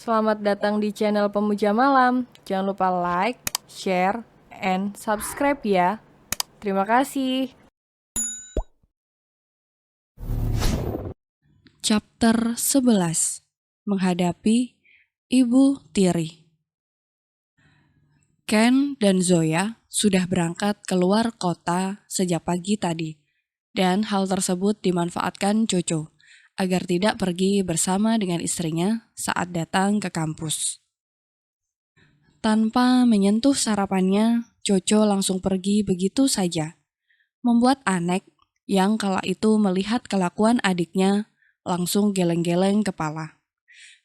Selamat datang di channel Pemuja Malam. Jangan lupa like, share, and subscribe ya. Terima kasih. Chapter 11. Menghadapi Ibu Tiri. Ken dan Zoya sudah berangkat keluar kota sejak pagi tadi, dan hal tersebut dimanfaatkan Coco agar tidak pergi bersama dengan istrinya saat datang ke kampus. Tanpa menyentuh sarapannya, Coco langsung pergi begitu saja, membuat Anek yang kala itu melihat kelakuan adiknya langsung geleng-geleng kepala.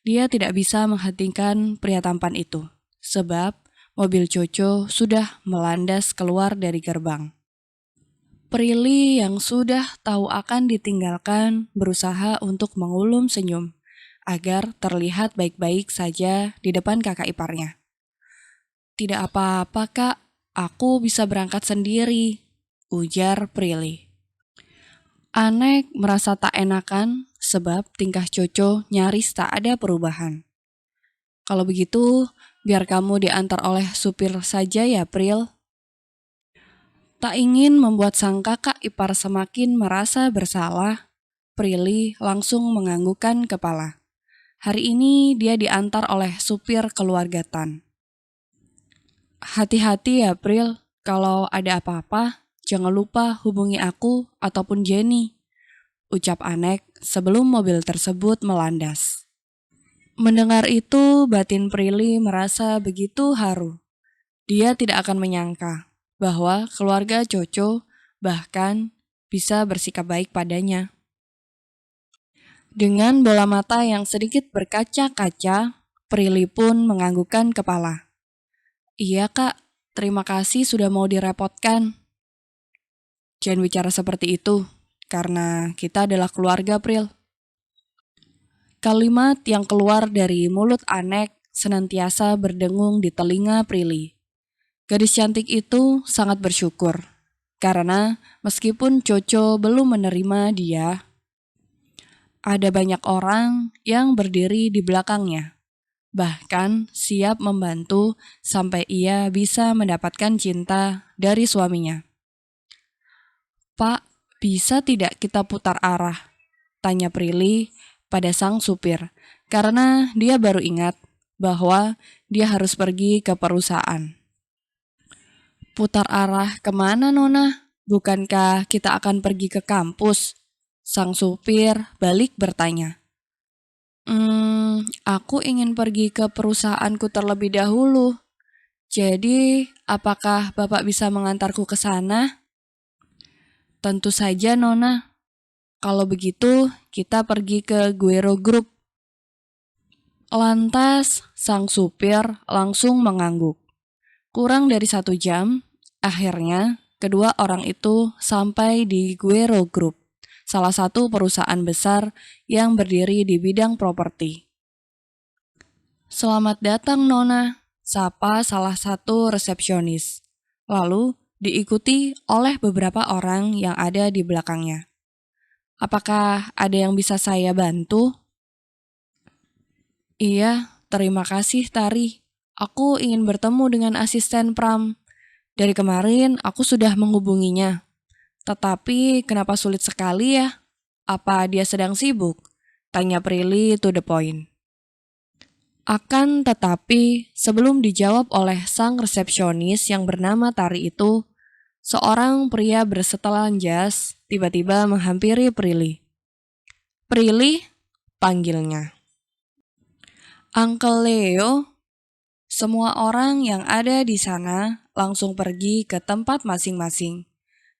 Dia tidak bisa menghentikan pria tampan itu, sebab mobil Coco sudah melandas keluar dari gerbang. Prilly yang sudah tahu akan ditinggalkan berusaha untuk mengulum senyum, agar terlihat baik-baik saja di depan kakak iparnya. Tidak apa-apa kak, aku bisa berangkat sendiri, ujar Prilly. Anek merasa tak enakan sebab tingkah Coco nyaris tak ada perubahan. Kalau begitu, biar kamu diantar oleh supir saja ya, Pril. Tak ingin membuat sang kakak ipar semakin merasa bersalah, Prilly langsung menganggukkan kepala. Hari ini dia diantar oleh supir keluarga Tan. Hati-hati ya, Pril. Kalau ada apa-apa, jangan lupa hubungi aku ataupun Jenny, ucap Anek sebelum mobil tersebut melandas. Mendengar itu, batin Prilly merasa begitu haru. Dia tidak akan menyangka bahwa keluarga Coco bahkan bisa bersikap baik padanya. Dengan bola mata yang sedikit berkaca-kaca, Prilly pun menganggukkan kepala. Iya kak, terima kasih sudah mau direpotkan. Jangan bicara seperti itu, karena kita adalah keluarga, Pril. Kalimat yang keluar dari mulut Anek senantiasa berdengung di telinga Prilly. Gadis cantik itu sangat bersyukur, karena meskipun Coco belum menerima dia, ada banyak orang yang berdiri di belakangnya, bahkan siap membantu sampai ia bisa mendapatkan cinta dari suaminya. Pak, bisa tidak kita putar arah? Tanya Prilly pada sang supir, karena dia baru ingat bahwa dia harus pergi ke perusahaan. Putar arah kemana, Nona? Bukankah kita akan pergi ke kampus? Sang supir balik bertanya. Aku ingin pergi ke perusahaanku terlebih dahulu. Jadi, apakah Bapak bisa mengantarku ke sana? Tentu saja, Nona. Kalau begitu, kita pergi ke Guero Group. Lantas, sang supir langsung mengangguk. Kurang dari 1 jam, akhirnya kedua orang itu sampai di Guero Group, salah satu perusahaan besar yang berdiri di bidang properti. Selamat datang, Nona, sapa salah satu resepsionis. Lalu diikuti oleh beberapa orang yang ada di belakangnya. Apakah ada yang bisa saya bantu? Iya, terima kasih Tari. Aku ingin bertemu dengan asisten Pram. Dari kemarin aku sudah menghubunginya. Tetapi kenapa sulit sekali ya? Apa dia sedang sibuk? Tanya Prilly to the point. Akan tetapi, sebelum dijawab oleh sang resepsionis yang bernama Tari itu, seorang pria bersetelan jas tiba-tiba menghampiri Prilly. Prilly, panggilnya. Uncle Leo, semua orang yang ada di sana langsung pergi ke tempat masing-masing.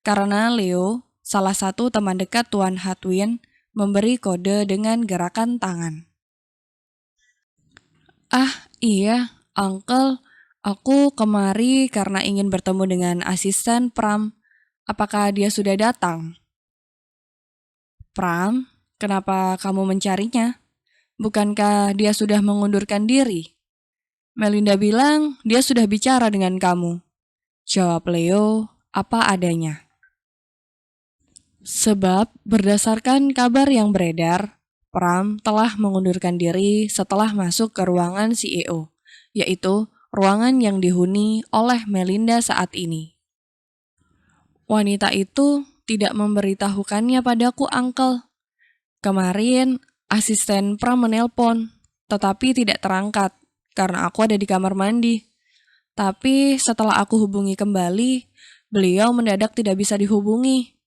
Karena Leo, salah satu teman dekat Tuan Hatwin, memberi kode dengan gerakan tangan. Ah, iya, Uncle, aku kemari karena ingin bertemu dengan asisten Pram. Apakah dia sudah datang? Pram, kenapa kamu mencarinya? Bukankah dia sudah mengundurkan diri? Melinda bilang dia sudah bicara dengan kamu. Jawab Leo apa adanya. Sebab berdasarkan kabar yang beredar, Pram telah mengundurkan diri setelah masuk ke ruangan CEO, yaitu ruangan yang dihuni oleh Melinda saat ini. Wanita itu tidak memberitahukannya padaku, Uncle. Kemarin, asisten Pram menelpon, tetapi tidak terangkat karena aku ada di kamar mandi. Tapi setelah aku hubungi kembali, beliau mendadak tidak bisa dihubungi.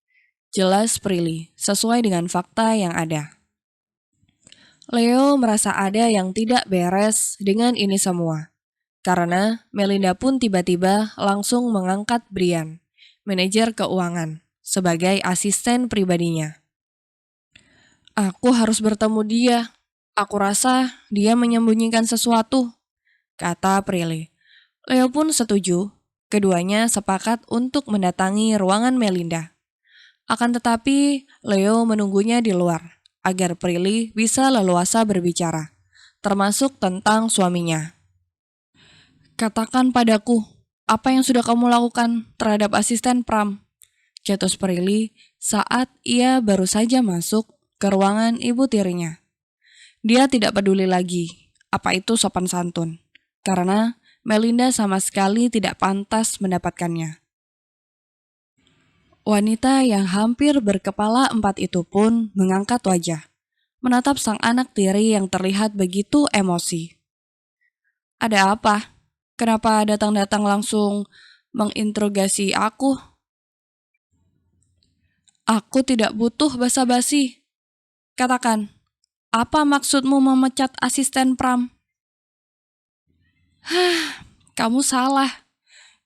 Jelas Prilly, sesuai dengan fakta yang ada. Leo merasa ada yang tidak beres dengan ini semua. Karena Melinda pun tiba-tiba langsung mengangkat Brian, manajer keuangan, sebagai asisten pribadinya. Aku harus bertemu dia. Aku rasa dia menyembunyikan sesuatu, kata Prilly. Leo pun setuju. Keduanya sepakat untuk mendatangi ruangan Melinda. Akan tetapi, Leo menunggunya di luar, agar Prilly bisa leluasa berbicara, termasuk tentang suaminya. Katakan padaku, apa yang sudah kamu lakukan terhadap asisten Pram? Cetus Prilly saat ia baru saja masuk ke ruangan ibu tirinya. Dia tidak peduli lagi apa itu sopan santun, karena Melinda sama sekali tidak pantas mendapatkannya. Wanita yang hampir berkepala 4 itu pun mengangkat wajah, menatap sang anak tiri yang terlihat begitu emosi. Ada apa? Kenapa datang-datang langsung menginterogasi aku? Aku tidak butuh basa-basi. Katakan, apa maksudmu memecat asisten Pram? Kamu salah.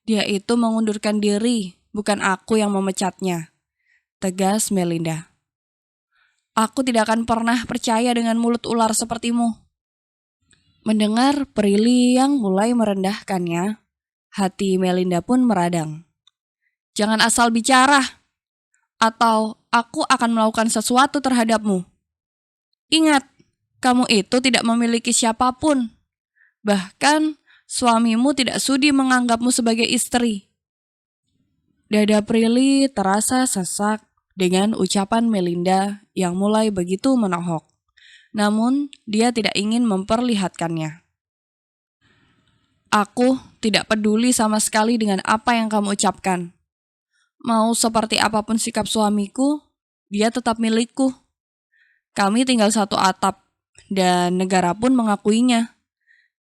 Dia itu mengundurkan diri, bukan aku yang memecatnya, tegas Melinda. Aku tidak akan pernah percaya dengan mulut ular sepertimu. Mendengar Prilly yang mulai merendahkannya, hati Melinda pun meradang. Jangan asal bicara, atau aku akan melakukan sesuatu terhadapmu. Ingat, kamu itu tidak memiliki siapapun. Bahkan, suamimu tidak sudi menganggapmu sebagai istri. Dada Prilly terasa sesak dengan ucapan Melinda yang mulai begitu menohok. Namun, dia tidak ingin memperlihatkannya. Aku tidak peduli sama sekali dengan apa yang kamu ucapkan. Mau seperti apapun sikap suamiku, dia tetap milikku. Kami tinggal satu atap, dan negara pun mengakuinya.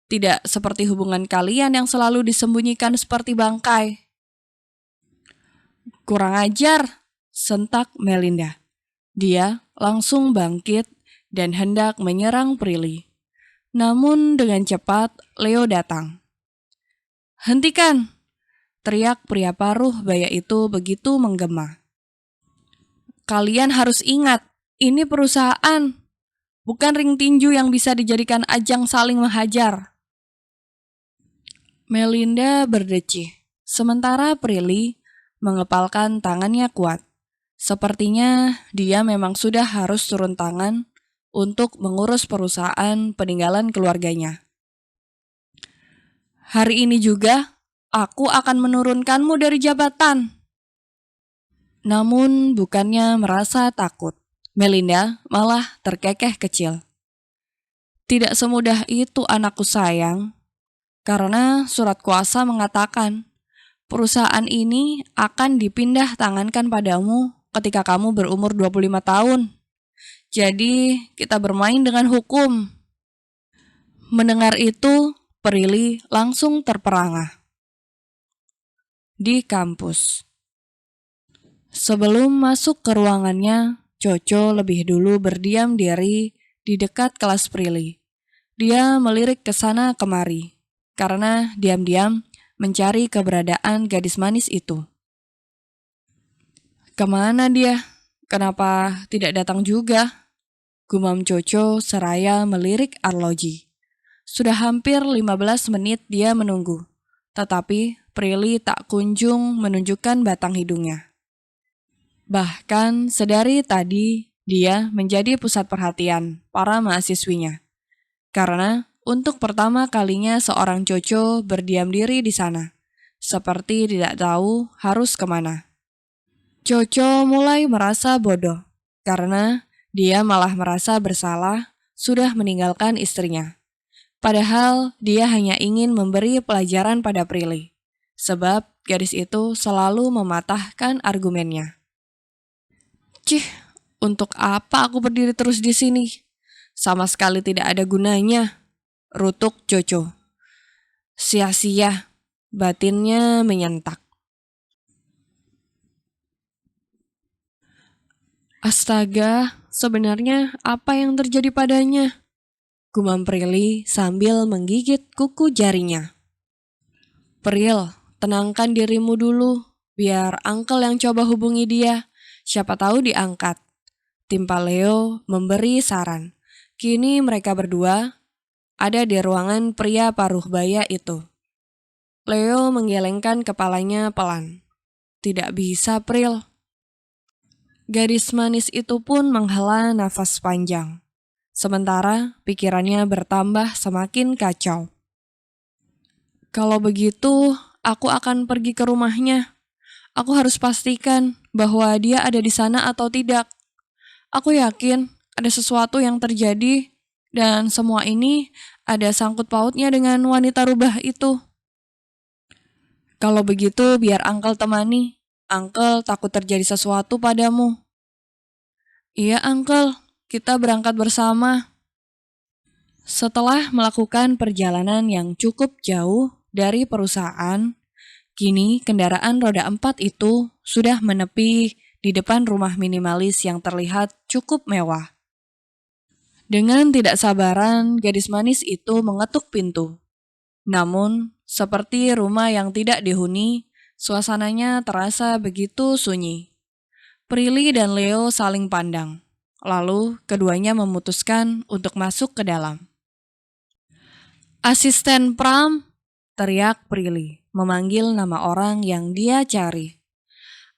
Tidak seperti hubungan kalian yang selalu disembunyikan seperti bangkai. Kurang ajar, sentak Melinda. Dia langsung bangkit dan hendak menyerang Prilly. Namun dengan cepat, Leo datang. Hentikan! Teriak pria paruh baya itu begitu menggema. Kalian harus ingat, ini perusahaan, bukan ring tinju yang bisa dijadikan ajang saling menghajar. Melinda berdecih, sementara Prilly mengepalkan tangannya kuat. Sepertinya dia memang sudah harus turun tangan untuk mengurus perusahaan peninggalan keluarganya. Hari ini juga, aku akan menurunkanmu dari jabatan. Namun bukannya merasa takut, Melinda malah terkekeh kecil. Tidak semudah itu anakku sayang, karena surat kuasa mengatakan perusahaan ini akan dipindah tangankan padamu ketika kamu berumur 25 tahun. Jadi kita bermain dengan hukum. Mendengar itu, Prilly langsung terperangah. Di kampus. Sebelum masuk ke ruangannya, Coco lebih dulu berdiam diri di dekat kelas Prilly. Dia melirik ke sana kemari, karena diam-diam mencari keberadaan gadis manis itu. Kemana dia? Kenapa tidak datang juga? Gumam Coco seraya melirik arloji. Sudah hampir 15 menit dia menunggu, tetapi Prilly tak kunjung menunjukkan batang hidungnya. Bahkan sedari tadi, dia menjadi pusat perhatian para mahasiswinya. Karena untuk pertama kalinya seorang Coco berdiam diri di sana, seperti tidak tahu harus kemana. Coco mulai merasa bodoh, karena Dia malah merasa bersalah sudah meninggalkan istrinya. Padahal dia hanya ingin memberi pelajaran pada Prilly, sebab gadis itu selalu mematahkan argumennya. Cih, untuk apa aku berdiri terus di sini? Sama sekali tidak ada gunanya, rutuk Jojo. Sia-sia, batinnya menyentak. Astaga, sebenarnya apa yang terjadi padanya? Gumam Prilly sambil menggigit kuku jarinya. Pril, tenangkan dirimu dulu, biar Uncle yang coba hubungi dia. Siapa tahu diangkat. Timpa Leo memberi saran. Kini mereka berdua ada di ruangan pria paruh baya itu. Leo menggelengkan kepalanya pelan. Tidak bisa, Pril. Gadis manis itu pun menghela nafas panjang. Sementara pikirannya bertambah semakin kacau. Kalau begitu, aku akan pergi ke rumahnya. Aku harus pastikan bahwa dia ada di sana atau tidak. Aku yakin ada sesuatu yang terjadi dan semua ini ada sangkut pautnya dengan wanita rubah itu. Kalau begitu biar Uncle temani. Uncle takut terjadi sesuatu padamu. Iya Uncle, kita berangkat bersama. Setelah melakukan perjalanan yang cukup jauh dari perusahaan, kini kendaraan roda 4 itu sudah menepi di depan rumah minimalis yang terlihat cukup mewah. Dengan tidak sabaran, gadis manis itu mengetuk pintu. Namun, seperti rumah yang tidak dihuni, suasananya terasa begitu sunyi. Prilly dan Leo saling pandang. Lalu, keduanya memutuskan untuk masuk ke dalam. Asisten Pram, teriak Prilly, memanggil nama orang yang dia cari.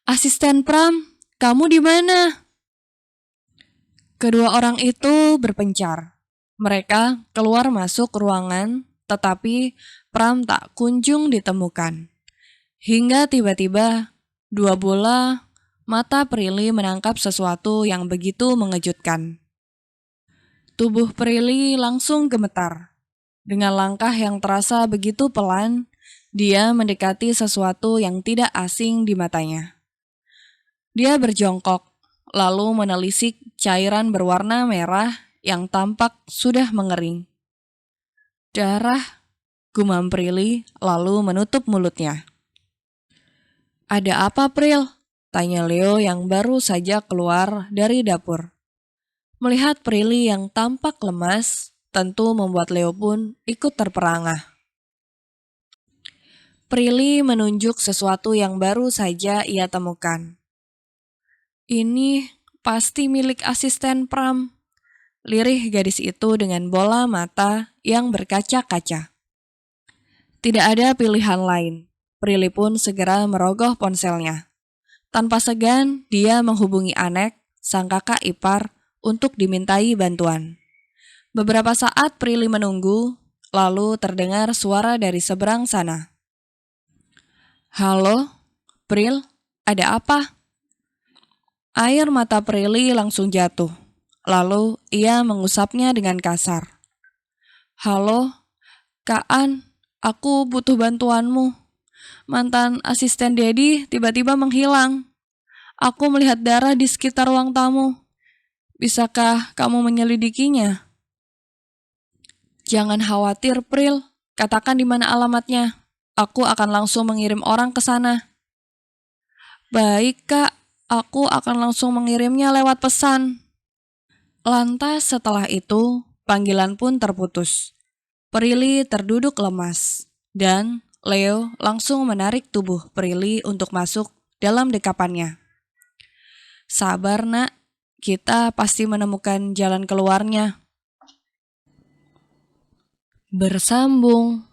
Asisten Pram, kamu di mana? Kedua orang itu berpencar. Mereka keluar masuk ruangan, tetapi Pram tak kunjung ditemukan. Hingga tiba-tiba, dua bola mata Prilly menangkap sesuatu yang begitu mengejutkan. Tubuh Prilly langsung gemetar. Dengan langkah yang terasa begitu pelan, dia mendekati sesuatu yang tidak asing di matanya. Dia berjongkok, lalu menelisik cairan berwarna merah yang tampak sudah mengering. Darah, gumam Prilly, lalu menutup mulutnya. Ada apa, Pril? Tanya Leo yang baru saja keluar dari dapur. Melihat Prilly yang tampak lemas, tentu membuat Leo pun ikut terperangah. Prilly menunjuk sesuatu yang baru saja ia temukan. Ini pasti milik asisten Pram. Lirih gadis itu dengan bola mata yang berkaca-kaca. Tidak ada pilihan lain. Prilly pun segera merogoh ponselnya. Tanpa segan, dia menghubungi Anek, sang kakak ipar, untuk dimintai bantuan. Beberapa saat Prilly menunggu, lalu terdengar suara dari seberang sana. Halo, Pril, ada apa? Air mata Prilly langsung jatuh. Lalu ia mengusapnya dengan kasar. Halo, Kak An, aku butuh bantuanmu. Mantan asisten Dedi tiba-tiba menghilang. Aku melihat darah di sekitar ruang tamu. Bisakah kamu menyelidikinya? Jangan khawatir, Pril. Katakan di mana alamatnya. Aku akan langsung mengirim orang ke sana. Baik, Kak. Aku akan langsung mengirimnya lewat pesan. Lantas setelah itu, panggilan pun terputus. Prilly terduduk lemas, dan Leo langsung menarik tubuh Prilly untuk masuk dalam dekapannya. Sabar nak, kita pasti menemukan jalan keluarnya. Bersambung.